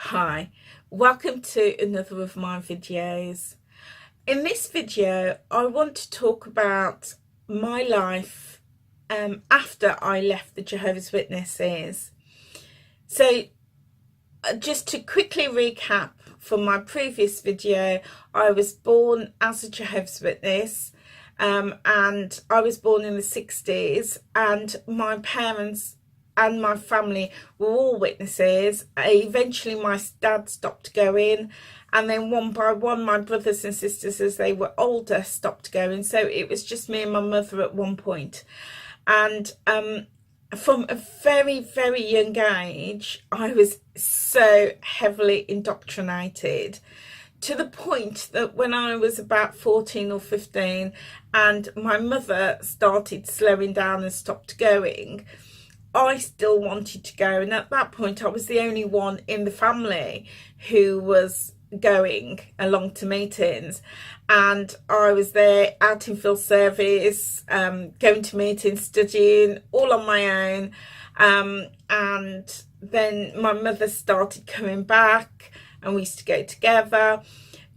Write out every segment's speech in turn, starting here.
Hi, welcome to another of my videos. In this video, I want to talk about my life after I left the Jehovah's Witnesses. So just to quickly recap from my previous video, I was born as a Jehovah's Witness and I was born in the 60s, and my parents and my family were all witnesses. Eventually my dad stopped going, and then one by one my brothers and sisters, as they were older, stopped going. So it was just me and my mother at one point. And from a very, very young age, I was so heavily indoctrinated, to the point that when I was about 14 or 15 and my mother started slowing down and stopped going, I still wanted to go. And at that point I was the only one in the family who was going along to meetings, and I was there out in field service, going to meetings, studying all on my own, and then my mother started coming back and we used to go together.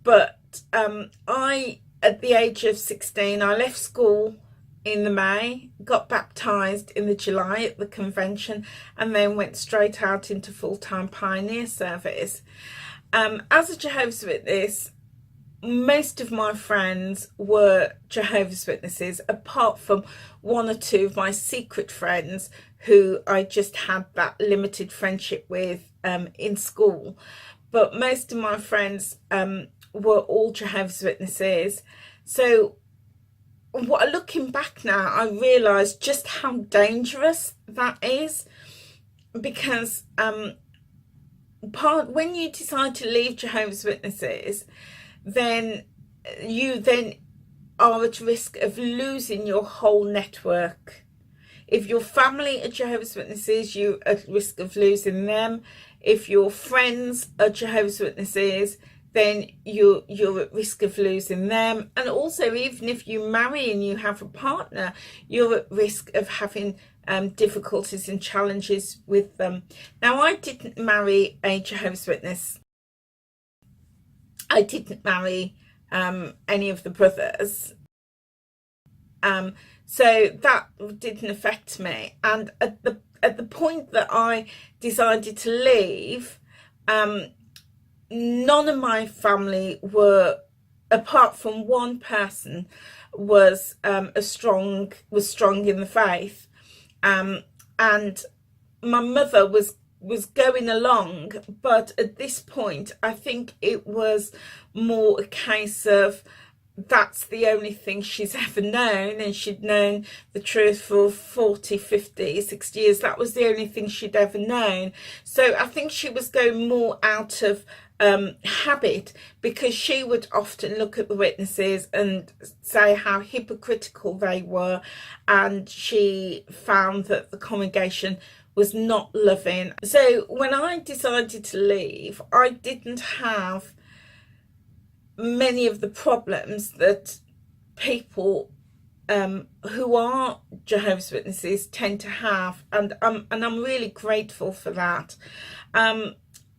But at the age of 16, I left school in the May, got baptised in the July at the convention, and then went straight out into full-time pioneer service. As a Jehovah's Witness, most of my friends were Jehovah's Witnesses, apart from one or two of my secret friends who I just had that limited friendship with in school. But most of my friends were all Jehovah's Witnesses. So looking back now, I realise just how dangerous that is, because when you decide to leave Jehovah's Witnesses, then you are at risk of losing your whole network. If your family are Jehovah's Witnesses, you're at risk of losing them. If your friends are Jehovah's Witnesses, then you're at risk of losing them. And also, even if you marry and you have a partner, you're at risk of having difficulties and challenges with them. Now, I didn't marry a Jehovah's Witness. I didn't marry any of the brothers. So that didn't affect me. And at the point that I decided to leave, none of my family were, apart from one person, was strong in the faith, and my mother was going along. But at this point, I think it was more a case of that's the only thing she's ever known, and she'd known the truth for 40, 50, 60 years. That was the only thing she'd ever known. So I think she was going more out of habit, because she would often look at the witnesses and say how hypocritical they were, and she found that the congregation was not loving. So when I decided to leave, I didn't have many of the problems that people who are Jehovah's Witnesses tend to have, and I'm really grateful for that.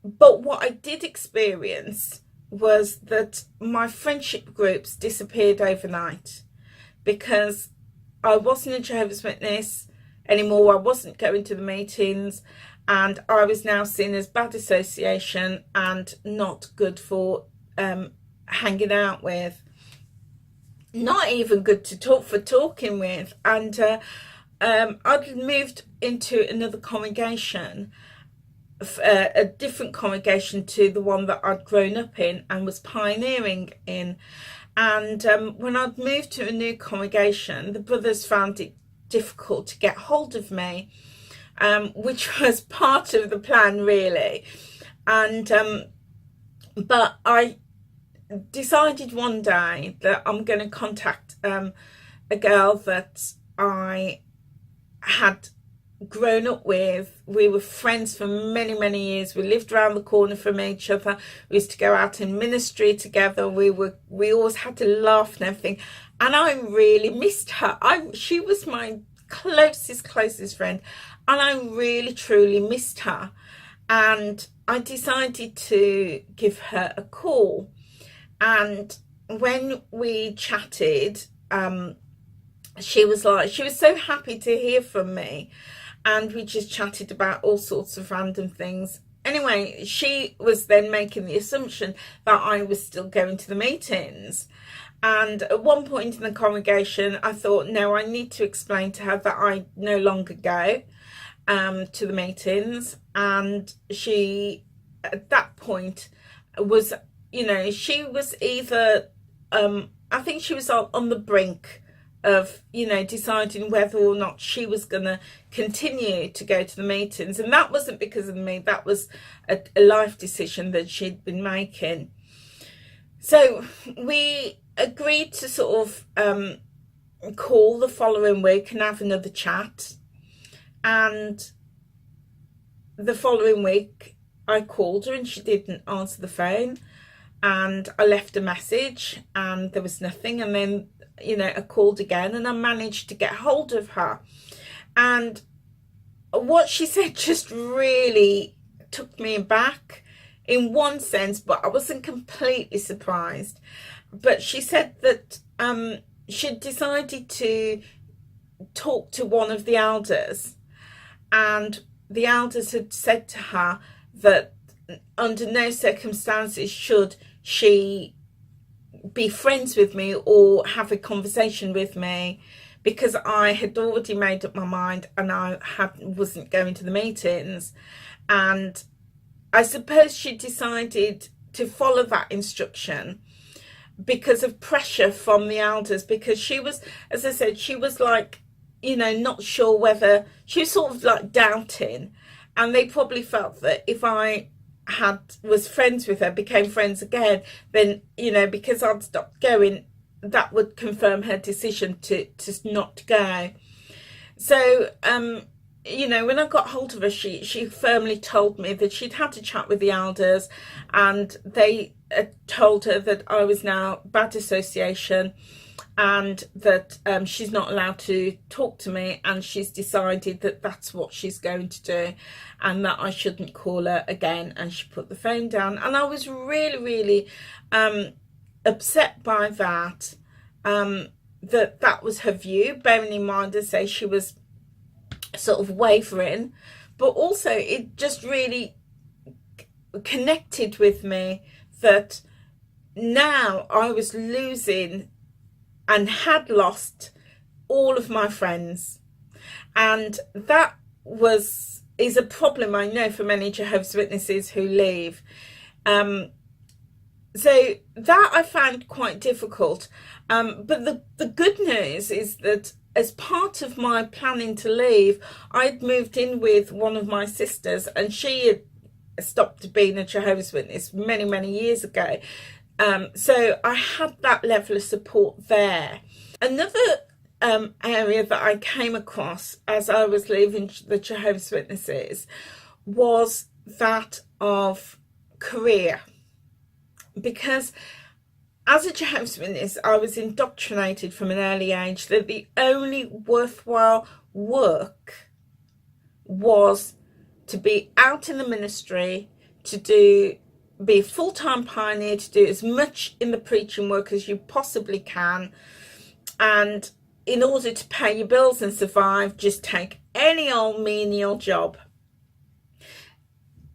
But what I did experience was that my friendship groups disappeared overnight, because I wasn't a Jehovah's Witness anymore. I wasn't going to the meetings, and I was now seen as bad association and not good for hanging out with, not even good to talking with. And I'd moved into another congregation, a different congregation to the one that I'd grown up in and was pioneering in. And when I'd moved to a new congregation, the brothers found it difficult to get hold of me, which was part of the plan, really. And but I decided one day that I'm going to contact a girl that I had grown up with. We were friends for many, many years. We lived around the corner from each other. We used to go out in ministry together. We always had to laugh and everything, and I really missed her. She was my closest friend, and I really truly missed her. and I decided to give her a call. And when we chatted, she was so happy to hear from me, and we just chatted about all sorts of random things. Anyway, she was then making the assumption that I was still going to the meetings. And at one point in the congregation, I thought, no, I need to explain to her that I no longer go to the meetings. And she, at that point, was, she was either, I think she was on the brink of, deciding whether or not she was going to continue to go to the meetings. And that wasn't because of me, that was a life decision that she'd been making. So we agreed to sort of call the following week and have another chat. And the following week I called her and she didn't answer the phone, and I left a message and there was nothing. And then I called again and I managed to get hold of her, and what she said just really took me aback in one sense, but I wasn't completely surprised. But she said that she'd decided to talk to one of the elders, and the elders had said to her that under no circumstances should she be friends with me or have a conversation with me, because I had already made up my mind and I wasn't going to the meetings. And I suppose she decided to follow that instruction because of pressure from the elders, because she was, as I said, she was like, not sure whether, she was sort of like doubting, and they probably felt that if I was friends with her, became friends again, then because I'd stopped going, that would confirm her decision to not go. So when I got hold of her, she firmly told me that she'd had a chat with the elders, and they told her that I was now bad association, and that she's not allowed to talk to me, and she's decided that that's what she's going to do, and that I shouldn't call her again. And she put the phone down, and I was really, really upset by that, that was her view, bearing in mind, as I say, she was sort of wavering, but also it just really connected with me that now I was losing and had lost all of my friends, and that is a problem, I know, for many Jehovah's Witnesses who leave. So that I found quite difficult, but the good news is that as part of my planning to leave, I'd moved in with one of my sisters, and she had stopped being a Jehovah's Witness many, many years ago. So I had that level of support there. Another area that I came across as I was leaving the Jehovah's Witnesses was that of career. Because as a Jehovah's Witness, I was indoctrinated from an early age that the only worthwhile work was to be out in the ministry, to be a full-time pioneer, to do as much in the preaching work as you possibly can, and in order to pay your bills and survive, just take any old menial job.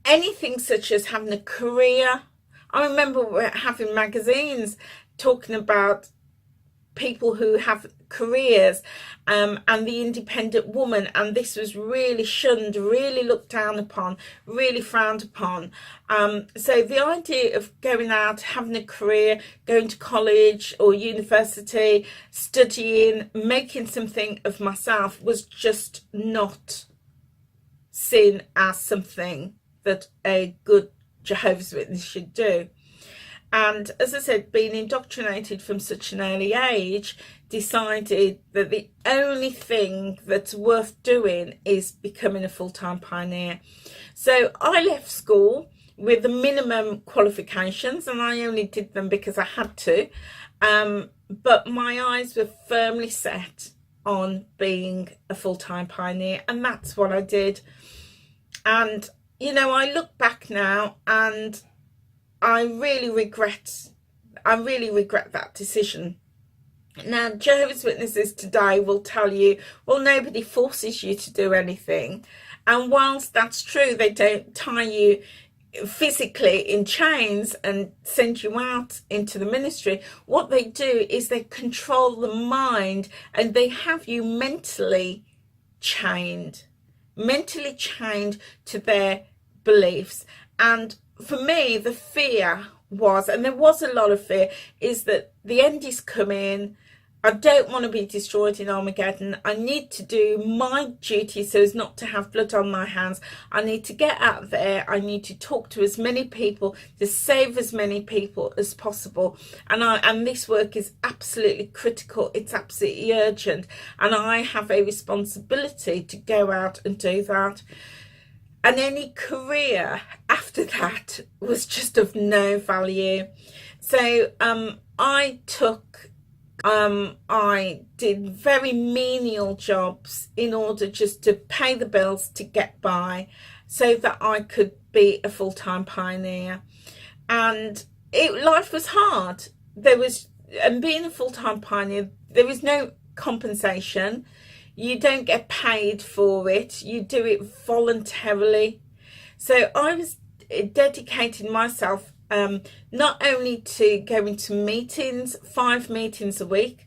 Anything such as having a career. I remember having magazines talking about people who have careers, and the independent woman, and this was really shunned, really looked down upon, really frowned upon. So the idea of going out, having a career, going to college or university, studying, making something of myself was just not seen as something that a good Jehovah's Witness should do. And as I said, being indoctrinated from such an early age, decided that the only thing that's worth doing is becoming a full-time pioneer. So I left school with the minimum qualifications, and I only did them because I had to, but my eyes were firmly set on being a full-time pioneer, and that's what I did. And you know, I look back now and I really regret that decision. Now, Jehovah's Witnesses today will tell you, well, nobody forces you to do anything. And whilst that's true, they don't tie you physically in chains and send you out into the ministry. What they do is they control the mind, and they have you chained mentally chained to their beliefs. And for me, the fear was, and there was a lot of fear, is that the end is coming. I don't want to be destroyed in Armageddon. I need to do my duty so as not to have blood on my hands. I need to get out there. I need to talk to as many people, to save as many people as possible. And this work is absolutely critical. It's absolutely urgent. And I have a responsibility to go out and do that. And any career after that was just of no value. So I did very menial jobs in order just to pay the bills to get by, so that I could be a full-time pioneer. And life was hard. And being a full-time pioneer, there was no compensation. You don't get paid for it. You do it voluntarily. So I was dedicating myself not only to going to meetings, 5 meetings a week,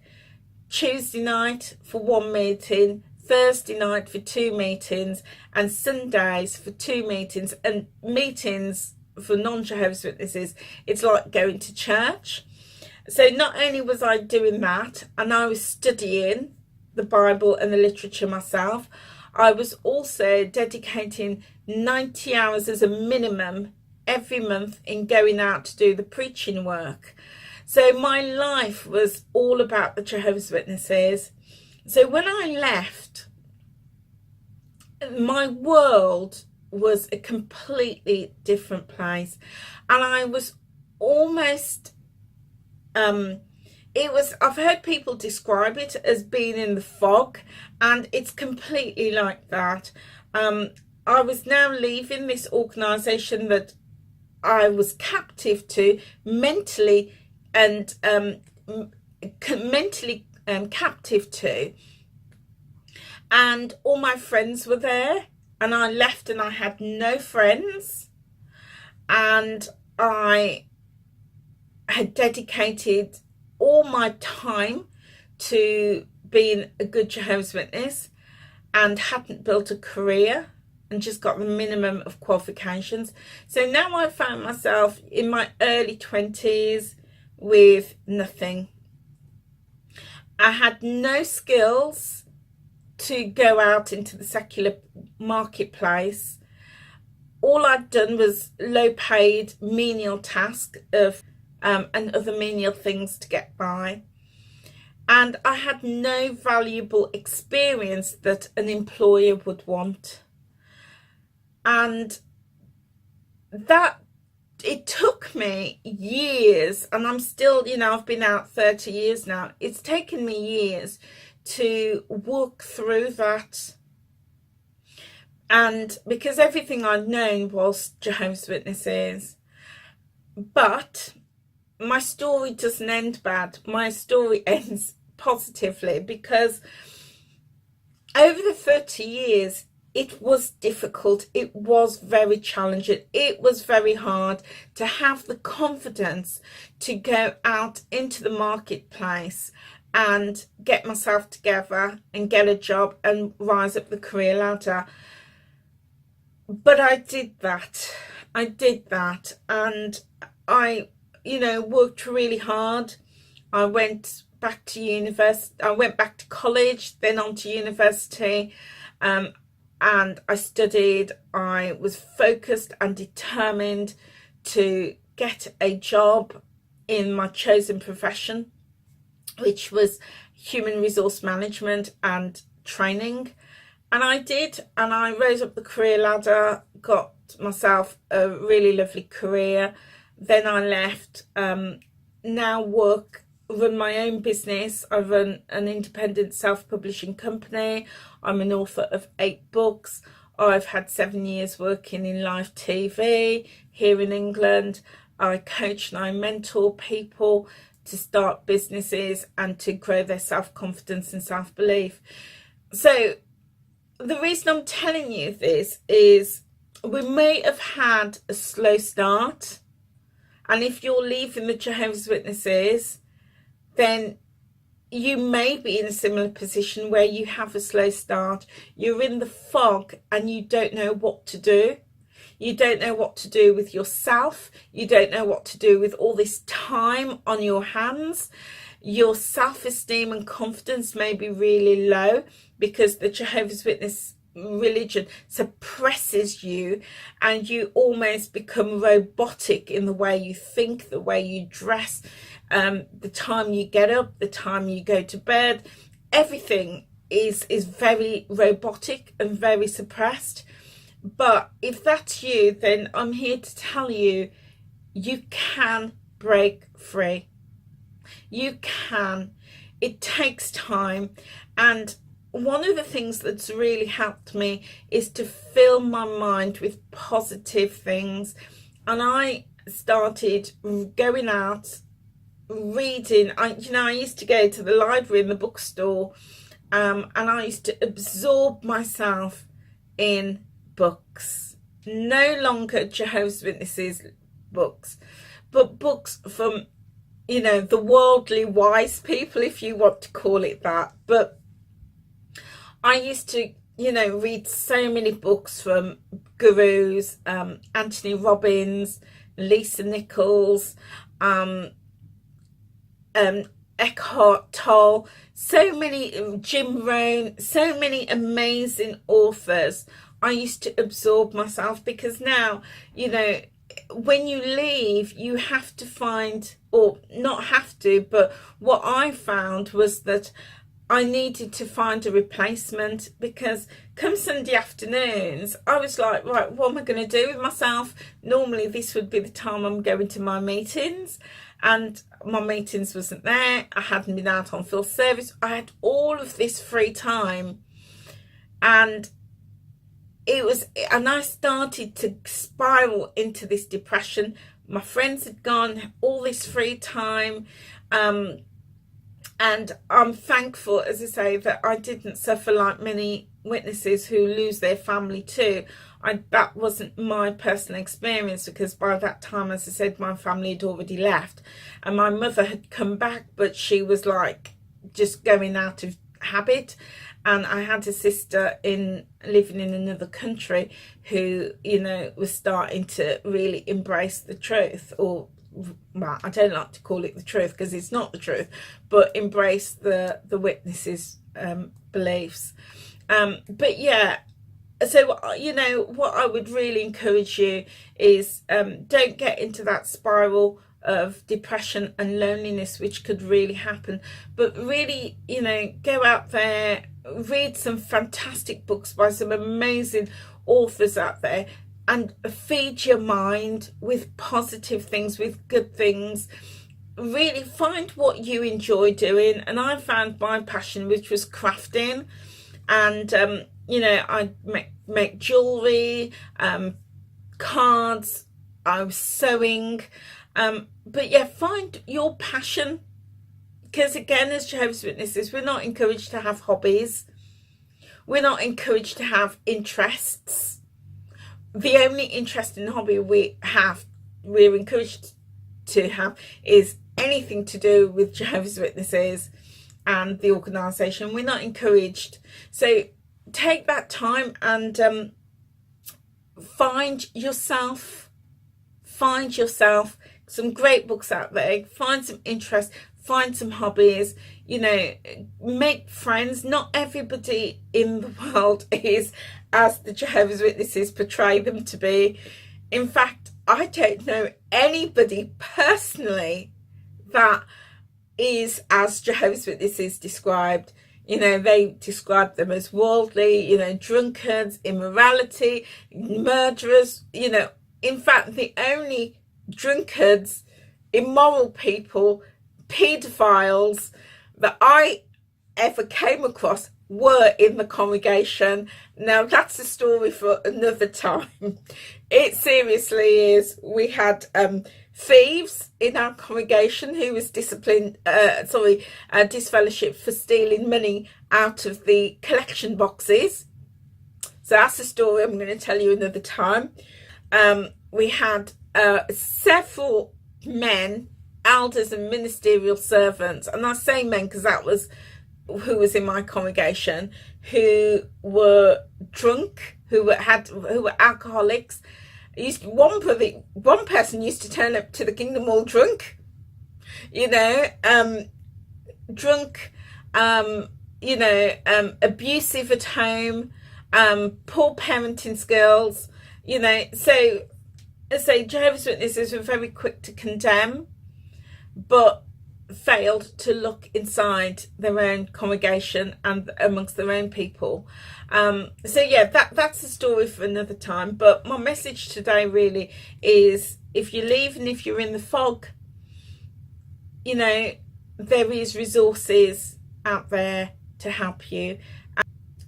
Tuesday night for 1 meeting, Thursday night for 2 meetings, and Sundays for 2 meetings. And meetings for non-Jehovah's Witnesses, it's like going to church. So not only was I doing that, and I was studying the Bible and the literature myself, I was also dedicating 90 hours as a minimum every month in going out to do the preaching work. So my life was all about the Jehovah's Witnesses. So when I left, my world was a completely different place, and I was almost I've heard people describe it as being in the fog, and it's completely like that. I was now leaving this organisation that I was captive to mentally, and captive to, and all my friends were there, and I left and I had no friends, and I had dedicated all my time to being a good Jehovah's Witness and hadn't built a career and just got the minimum of qualifications. So now I found myself in my early 20s with nothing. I had no skills to go out into the secular marketplace. All I'd done was low paid menial tasks and other menial things to get by. And I had no valuable experience that an employer would want. And that, it took me years, and I'm still, I've been out 30 years now. It's taken me years to work through that. And because everything I'd known was Jehovah's Witnesses. But my story doesn't end bad. My story ends positively, because over the 30 years, it was difficult. It was very challenging. It was very hard to have the confidence to go out into the marketplace and get myself together and get a job and rise up the career ladder. But I did that. And I worked really hard. I went back to university. I went back to college, then on to university. And I studied. I was focused and determined to get a job in my chosen profession, which was human resource management and training. And I did, and I rose up the career ladder, got myself a really lovely career. Then I left, now run my own business. I run an independent self-publishing company. I'm an author of 8 books. I've had 7 years working in live TV here in England. I coach and I mentor people to start businesses and to grow their self-confidence and self-belief. So the reason I'm telling you this is we may have had a slow start, and if you're leaving the Jehovah's Witnesses, then you may be in a similar position where you have a slow start. You're in the fog and you don't know what to do. You don't know what to do with yourself. You don't know what to do with all this time on your hands. Your self-esteem and confidence may be really low because the Jehovah's Witness religion suppresses you, and you almost become robotic in the way you think, the way you dress, the time you get up, the time you go to bed. Everything is very robotic and very suppressed. But if that's you, then I'm here to tell you, you can break free. You can. It takes time. And one of the things that's really helped me is to fill my mind with positive things. And I started going out, reading. I used to go to the library and the bookstore, and I used to absorb myself in books. No longer Jehovah's Witnesses books, but books from, the worldly wise people, if you want to call it that. But I used to, read so many books from gurus, Anthony Robbins, Lisa Nichols, Eckhart Tolle, so many, Jim Rohn, so many amazing authors. I used to absorb myself, because now, when you leave, you have to find, or not have to, but what I found was that I needed to find a replacement, because come Sunday afternoons, I was like, right, what am I going to do with myself? Normally this would be the time I'm going to my meetings, and my meetings wasn't there. I hadn't been out on field service. I had all of this free time, and I started to spiral into this depression. My friends had gone, all this free time, and I'm thankful, as I say, that I didn't suffer like many witnesses who lose their family too. That wasn't my personal experience, because by that time, as I said, my family had already left, and my mother had come back, but she was like just going out of habit. And I had a sister living in another country who, was starting to really embrace the truth, or, well, I don't like to call it the truth because it's not the truth, but embrace the witnesses' beliefs. But yeah, so, what I would really encourage you is don't get into that spiral of depression and loneliness, which could really happen, but really, go out there, read some fantastic books by some amazing authors out there, and feed your mind with positive things, with good things. Really find what you enjoy doing. And I found my passion, which was crafting, and I make jewelry, cards, I was sewing, but yeah, find your passion, because again, as Jehovah's Witnesses, we're not encouraged to have hobbies. We're not encouraged to have interests. The only interest and hobby we're encouraged to have is anything to do with Jehovah's Witnesses and the organisation. We're not encouraged. So take that time and find yourself. Some great books out there. Find some interest. Find some hobbies. Make friends. Not everybody in the world is as the Jehovah's Witnesses portray them to be. In fact, I don't know anybody personally that is as Jehovah's Witnesses described. They describe them as worldly, drunkards, immorality, murderers. In fact, the only drunkards, immoral people, paedophiles that I ever came across were in the congregation. Now that's a story for another time. It seriously is. We had thieves in our congregation who was disfellowshipped for stealing money out of the collection boxes. So that's a story I'm going to tell you another time. We had several men, elders and ministerial servants, and I say men because that was who was in my congregation, who were drunk, who were alcoholics. One person used to turn up to the Kingdom Hall drunk, drunk, abusive at home, poor parenting skills, so Jehovah's Witnesses were very quick to condemn, but failed to look inside their own congregation and amongst their own people. So yeah, that's a story for another time. But my message today really is, if you leave and if you're in the fog, there is resources out there to help you.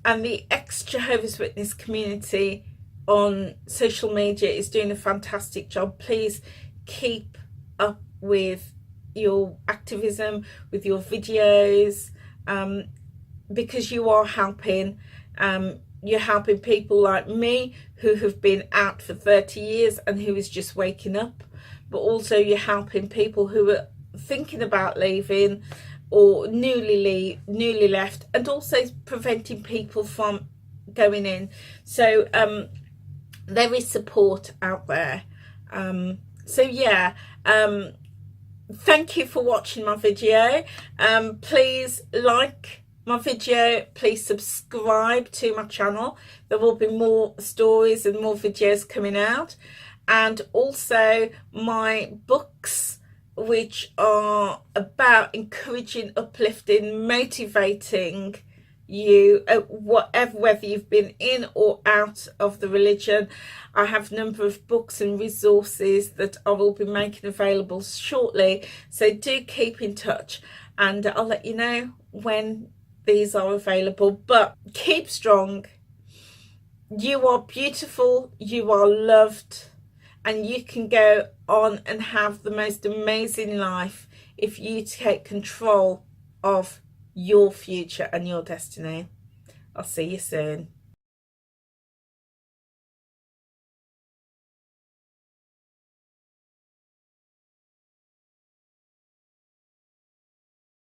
And the ex-Jehovah's Witness community on social media is doing a fantastic job. Please keep up with your activism, with your videos, because you are helping. You're helping people like me who have been out for 30 years and who is just waking up, but also you're helping people who are thinking about leaving or newly left, and also preventing people from going in. So there is support out there. So yeah, thank you for watching my video. Please like my video, please subscribe to my channel. There will be more stories and more videos coming out, and also my books, which are about encouraging, uplifting, motivating you, whether you've been in or out of the religion. I have a number of books and resources that I will be making available shortly, so do keep in touch and I'll let you know when these are available. But keep strong. You are beautiful, you are loved, and you can go on and have the most amazing life if you take control of your future and your destiny. I'll see you soon.